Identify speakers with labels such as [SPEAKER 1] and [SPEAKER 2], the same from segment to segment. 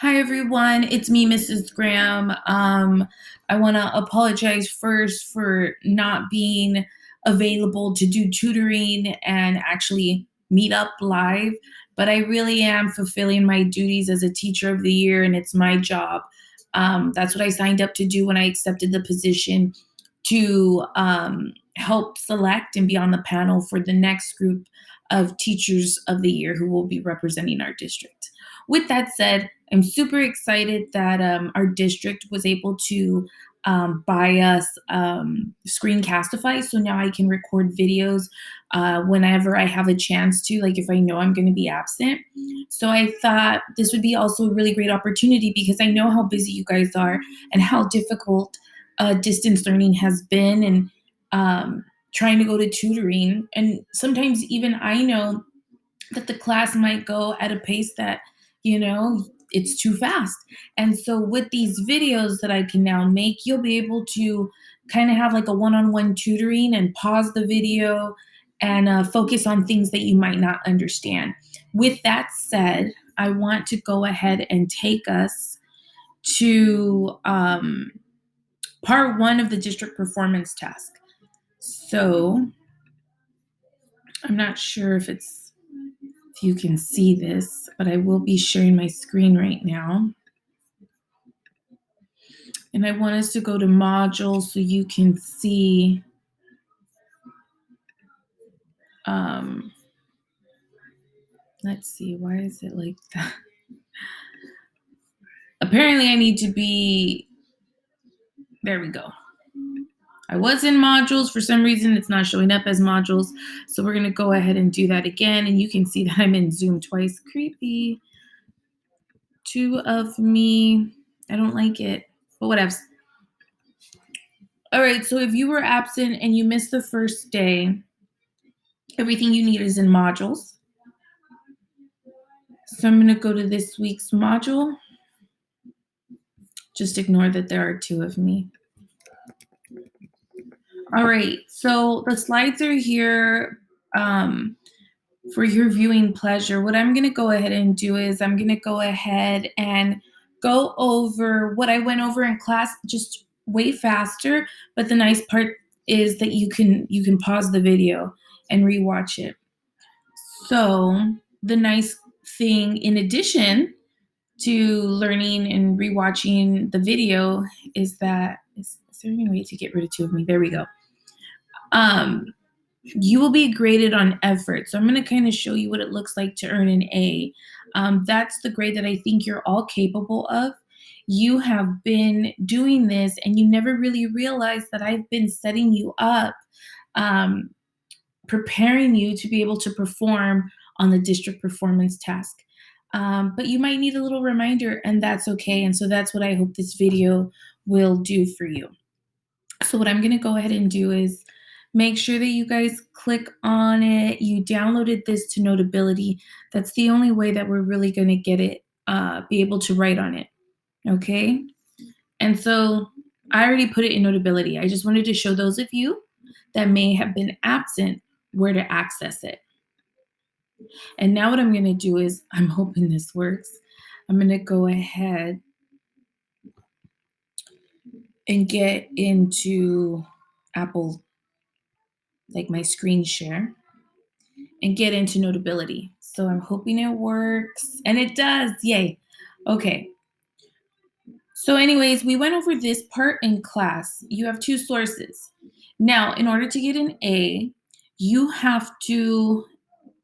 [SPEAKER 1] Hi everyone, it's me, Mrs. Graham. I want to apologize first for not being available to do tutoring and actually meet up live, but I really am fulfilling my duties as a teacher of the year, and it's my job. That's what I signed up to do when I accepted the position to help select and be on the panel for the next group of teachers of the year who will be representing our district. With that said, I'm super excited that our district was able to buy us Screencastify. So now I can record videos whenever I have a chance to, like if I know I'm going to be absent. So I thought this would be also a really great opportunity because I know how busy you guys are and how difficult distance learning has been and trying to go to tutoring. And sometimes even I know that the class might go at a pace that, it's too fast. And so with these videos that I can now make, you'll be able to kind of have like a one-on-one tutoring and pause the video and focus on things that you might not understand. With that said, I want to go ahead and take us to part one of the district performance task. So I'm not sure if you can see this, but I will be sharing my screen right now. And I want us to go to modules so you can see let's see, why is it like that? Apparently I need to be, there we go. I was in modules. For some reason, it's not showing up as modules. So we're going to go ahead and do that again. And you can see that I'm in Zoom twice. Creepy. Two of me. I don't like it, but whatever. All right. So if you were absent and you missed the first day, everything you need is in modules. So I'm going to go to this week's module. Just ignore that there are two of me. All right, so the slides are here for your viewing pleasure. What I'm going to go ahead and do is I'm going to go ahead and go over what I went over in class just way faster. But the nice part is that you can pause the video and rewatch it. So the nice thing, in addition to learning and rewatching the video, is that is there any way to get rid of two of me? There we go. You will be graded on effort. So I'm going to kind of show you what it looks like to earn an A. That's the grade that I think you're all capable of. You have been doing this and you never really realized that I've been setting you up, preparing you to be able to perform on the district performance task. But you might need a little reminder, and that's okay. And so that's what I hope this video will do for you. So what I'm going to go ahead and do is make sure that you guys click on it. You downloaded this to Notability. That's the only way that we're really going to get it, be able to write on it. Okay. And so I already put it in Notability. I just wanted to show those of you that may have been absent where to access it. And now what I'm going to do is, I'm hoping this works. I'm going to go ahead and get into Apple, like my screen share, and get into Notability. So I'm hoping it works, and it does. Yay. Okay. So anyways, we went over this part in class. You have two sources. Now, in order to get an A, you have to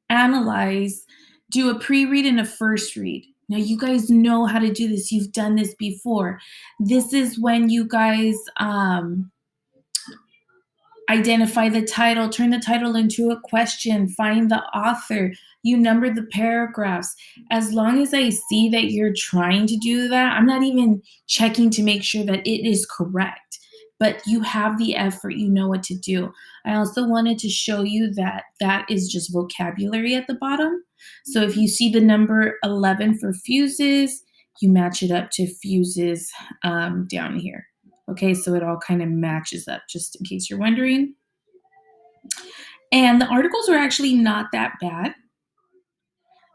[SPEAKER 1] analyze, do a pre-read and a first read. Now, you guys know how to do this. You've done this before. This is when you guys identify the title, turn the title into a question, find the author, you number the paragraphs. As long as I see that you're trying to do that, I'm not even checking to make sure that it is correct, but you have the effort, you know what to do. I also wanted to show you that that is just vocabulary at the bottom. So if you see the number 11 for fuses, you match it up to fuses down here. Okay, so it all kind of matches up, just in case you're wondering. And the articles are actually not that bad.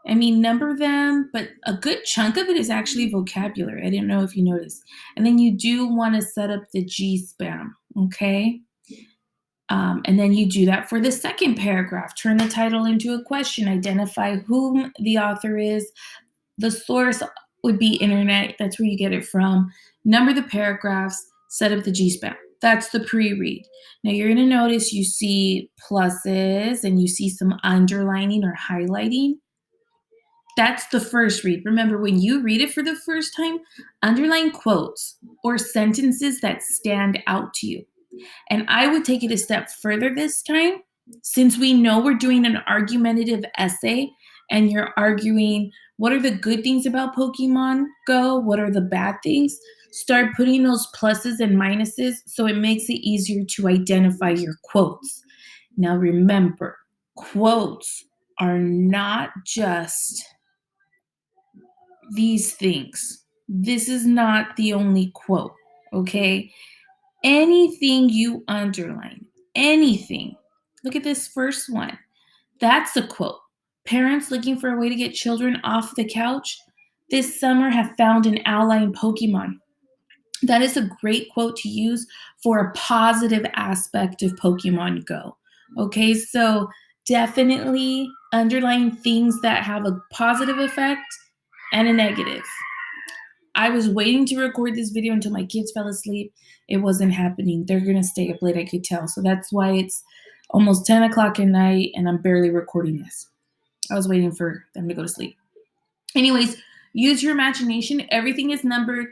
[SPEAKER 1] I mean, number them, but a good chunk of it is actually vocabulary. I didn't know if you noticed. And then you do want to set up the G spam, okay? And then you do that for the second paragraph. Turn the title into a question, identify whom the author is. The source would be internet, that's where you get it from. Number the paragraphs, set up the G spam. That's the pre read. Now you're going to notice you see pluses and you see some underlining or highlighting. That's the first read. Remember, when you read it for the first time, underline quotes or sentences that stand out to you. And I would take it a step further this time, since we know we're doing an argumentative essay and you're arguing what are the good things about Pokemon Go, what are the bad things. Start putting those pluses and minuses so it makes it easier to identify your quotes. Now remember, quotes are not just these things. This is not the only quote, okay? Anything you underline, anything. Look at this first one. That's a quote. Parents looking for a way to get children off the couch this summer have found an ally in Pokemon. That is a great quote to use for a positive aspect of Pokemon Go. Okay, so definitely underline things that have a positive effect and a negative. I was waiting to record this video until my kids fell asleep. It wasn't happening. They're going to stay up late, I could tell. So that's why it's almost 10 o'clock at night and I'm barely recording this. I was waiting for them to go to sleep. Anyways, use your imagination. Everything is numbered.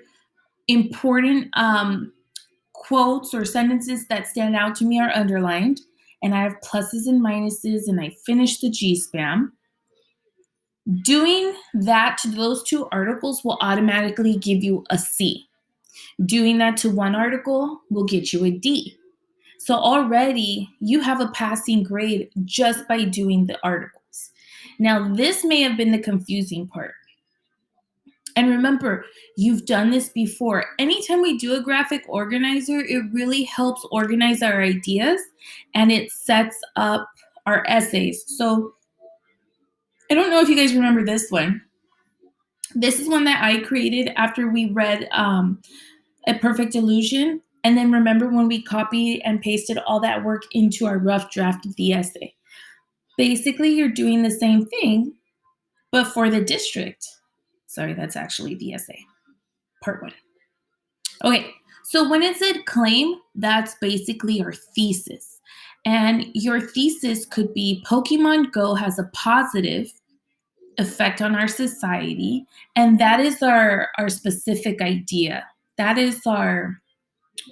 [SPEAKER 1] Important quotes or sentences that stand out to me are underlined. And I have pluses and minuses, and I finished the G spam. Doing that to those two articles will automatically give you a C. Doing that to one article will get you a D. So already you have a passing grade just by doing the articles. Now, this may have been the confusing part. And remember, you've done this before. Anytime we do a graphic organizer, it really helps organize our ideas and it sets up our essays. So I don't know if you guys remember this one. This is one that I created after we read A Perfect Illusion. And then remember when we copied and pasted all that work into our rough draft of the essay. Basically, you're doing the same thing, but for the district. Sorry, that's actually the essay, part one. Okay, so when it said claim, that's basically your thesis. And your thesis could be Pokemon Go has a positive effect on our society, and that is our specific idea. That is our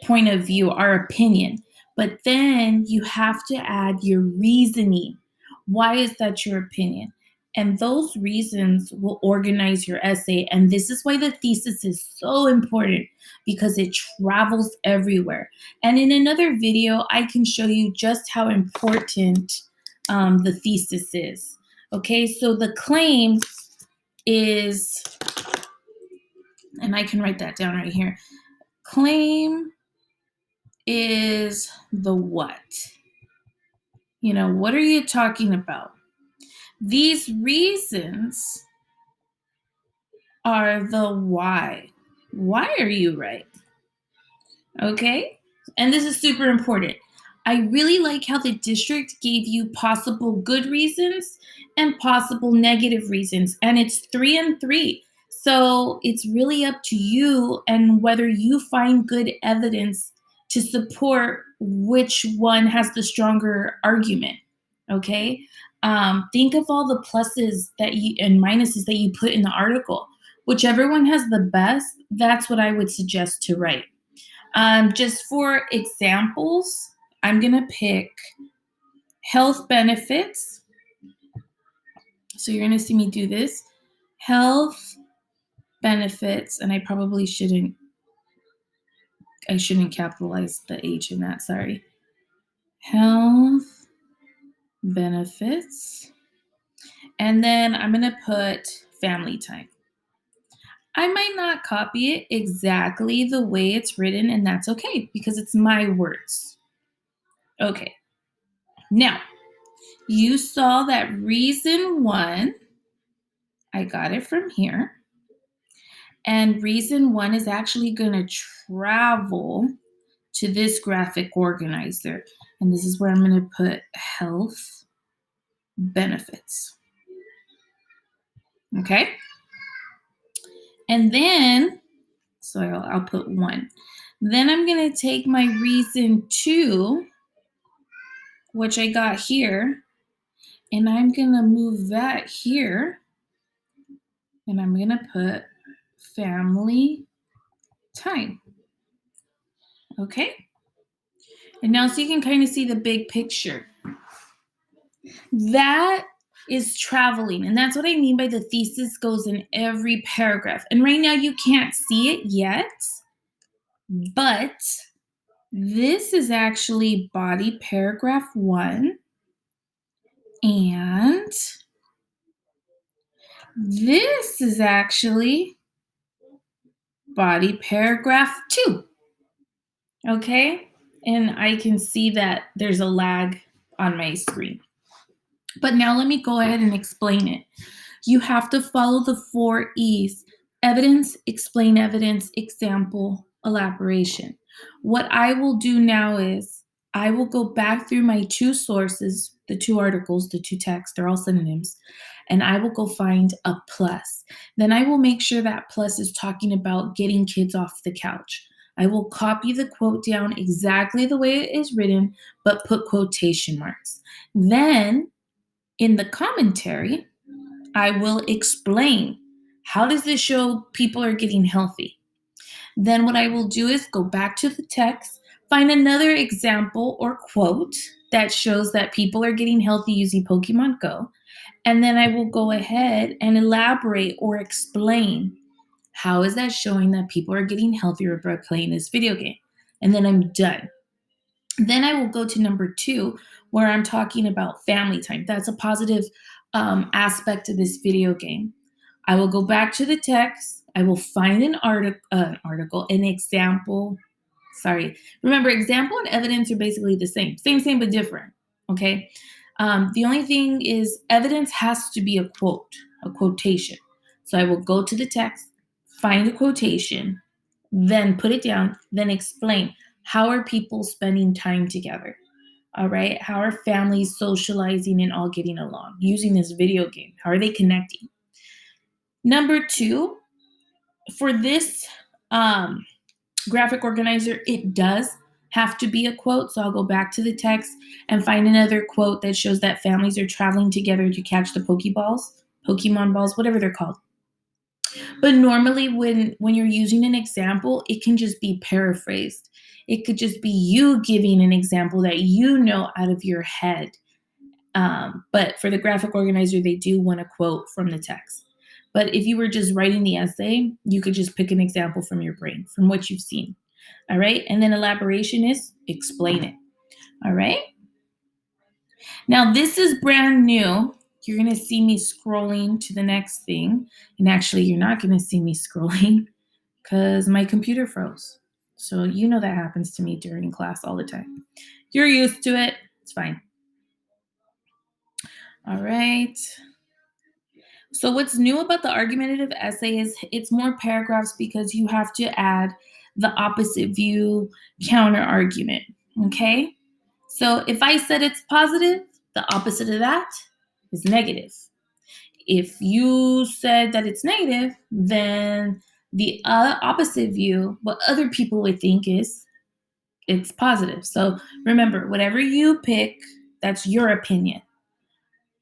[SPEAKER 1] point of view, our opinion. But then you have to add your reasoning. Why is that your opinion? And those reasons will organize your essay. And this is why the thesis is so important because it travels everywhere. And in another video, I can show you just how important the thesis is. Okay, so the claim is, and I can write that down right here. Claim is the what. You know, what are you talking about? These reasons are the why. Why are you right? Okay? And this is super important. I really like how the district gave you possible good reasons and possible negative reasons. And it's 3 and 3. So it's really up to you and whether you find good evidence to support which one has the stronger argument. Okay? Think of all the pluses that you and minuses that you put in the article. Whichever one has the best, that's what I would suggest to write. Just for examples, I'm going to pick health benefits. So you're going to see me do this. Health benefits, and I shouldn't capitalize the H in that, sorry. Health benefits. And then I'm going to put family time. I might not copy it exactly the way it's written, and that's okay because it's my words. Okay. Now, you saw that reason 1 I got it from here. And reason one is actually going to travel to this graphic organizer. And this is where I'm going to put health benefits. Okay. And then, so I'll put one. Then I'm going to take my reason two, which I got here, and I'm going to move that here. And I'm going to put family time. Okay. And now so you can kind of see the big picture. That is traveling. And that's what I mean by the thesis goes in every paragraph. And right now you can't see it yet, but this is actually body paragraph 1. And this is actually body paragraph 2. Okay? And I can see that there's a lag on my screen. But now let me go ahead and explain it. You have to follow the 4 E's: evidence, explain evidence, example, elaboration. What I will do now is I will go back through my 2 sources, the 2 articles, the 2 texts, they're all synonyms, and I will go find a plus. Then I will make sure that plus is talking about getting kids off the couch. I will copy the quote down exactly the way it is written, but put quotation marks. Then in the commentary, I will explain how does this show people are getting healthy. Then what I will do is go back to the text, find another example or quote that shows that people are getting healthy using Pokemon Go. And then I will go ahead and elaborate or explain how is that showing that people are getting healthier by playing this video game. And then I'm done. Then I will go to number 2, where I'm talking about family time. That's a positive aspect of this video game. I will go back to the text. I will find an article, an example. Sorry. Remember, example and evidence are basically the same. Same, but different. Okay. The only thing is evidence has to be a quote, a quotation. So I will go to the text, find a quotation, then put it down, then explain. How are people spending time together? All right. How are families socializing and all getting along using this video game? How are they connecting? Number 2, for this graphic organizer, it does have to be a quote. So I'll go back to the text and find another quote that shows that families are traveling together to catch the Pokemon balls, whatever they're called. But normally when you're using an example, it can just be paraphrased. It could just be you giving an example that you know out of your head. But for the graphic organizer, they do want a quote from the text. But if you were just writing the essay, you could just pick an example from your brain, from what you've seen. All right. And then elaboration is explain it. All right. Now, this is brand new. You're going to see me scrolling to the next thing. And actually, you're not going to see me scrolling because my computer froze. So you know that happens to me during class all the time. You're used to it. It's fine. All right. So what's new about the argumentative essay is it's more paragraphs because you have to add the opposite view counter argument. Okay? So if I said it's positive, the opposite of that is negative. If you said that it's negative, then the opposite view, what other people would think is it's positive. So remember, whatever you pick, that's your opinion.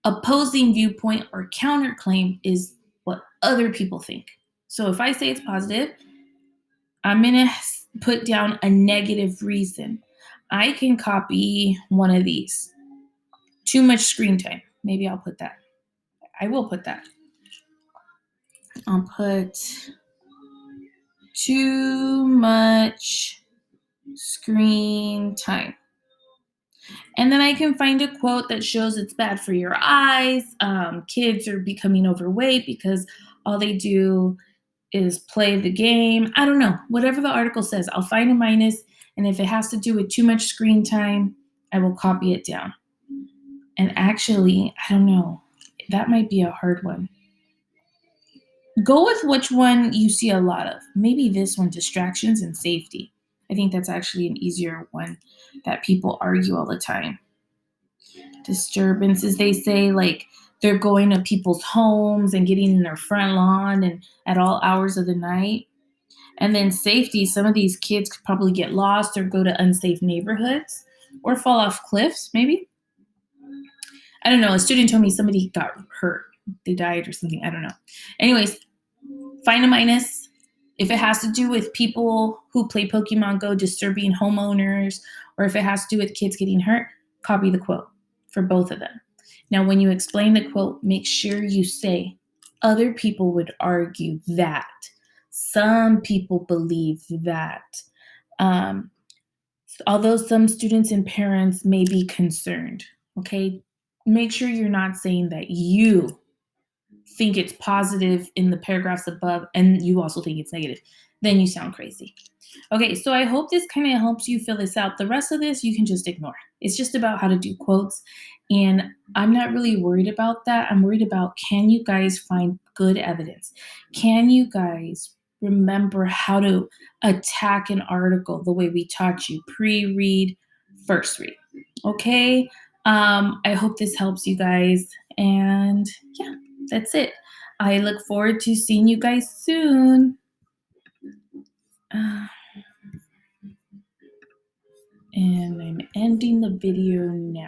[SPEAKER 1] Opposing viewpoint or counterclaim is what other people think. So if I say it's positive, I'm going to put down a negative reason. I can copy one of these. Too much screen time. Maybe I'll put that. I will put that. I'll put too much screen time. And then I can find a quote that shows it's bad for your eyes. Kids are becoming overweight because all they do is play the game. I don't know. Whatever the article says, I'll find a minus. And if it has to do with too much screen time, I will copy it down. And actually, I don't know. That might be a hard one. Go with which one you see a lot of. Maybe this one, distractions and safety. I think that's actually an easier one that people argue all the time. Disturbances, they say, like they're going to people's homes and getting in their front lawn and at all hours of the night. And then safety, some of these kids could probably get lost or go to unsafe neighborhoods or fall off cliffs, maybe. I don't know. A student told me somebody got hurt. They died or something. I don't know. Anyways, find a minus. If it has to do with people who play Pokemon Go disturbing homeowners, or if it has to do with kids getting hurt, copy the quote for both of them. Now, when you explain the quote, make sure you say, other people would argue that. Some people believe that. Um, although some students and parents may be concerned, okay? Make sure you're not saying that you think it's positive in the paragraphs above and you also think it's negative. Then you sound crazy. Okay, so I hope this kind of helps you fill this out. The rest of this you can just ignore. It's just about how to do quotes. And I'm not really worried about that. I'm worried about, can you guys find good evidence? Can you guys remember how to attack an article the way we taught you, pre-read, first read? Okay. I hope this helps you guys. And yeah, that's it. I look forward to seeing you guys soon. Uh, and I'm ending the video now.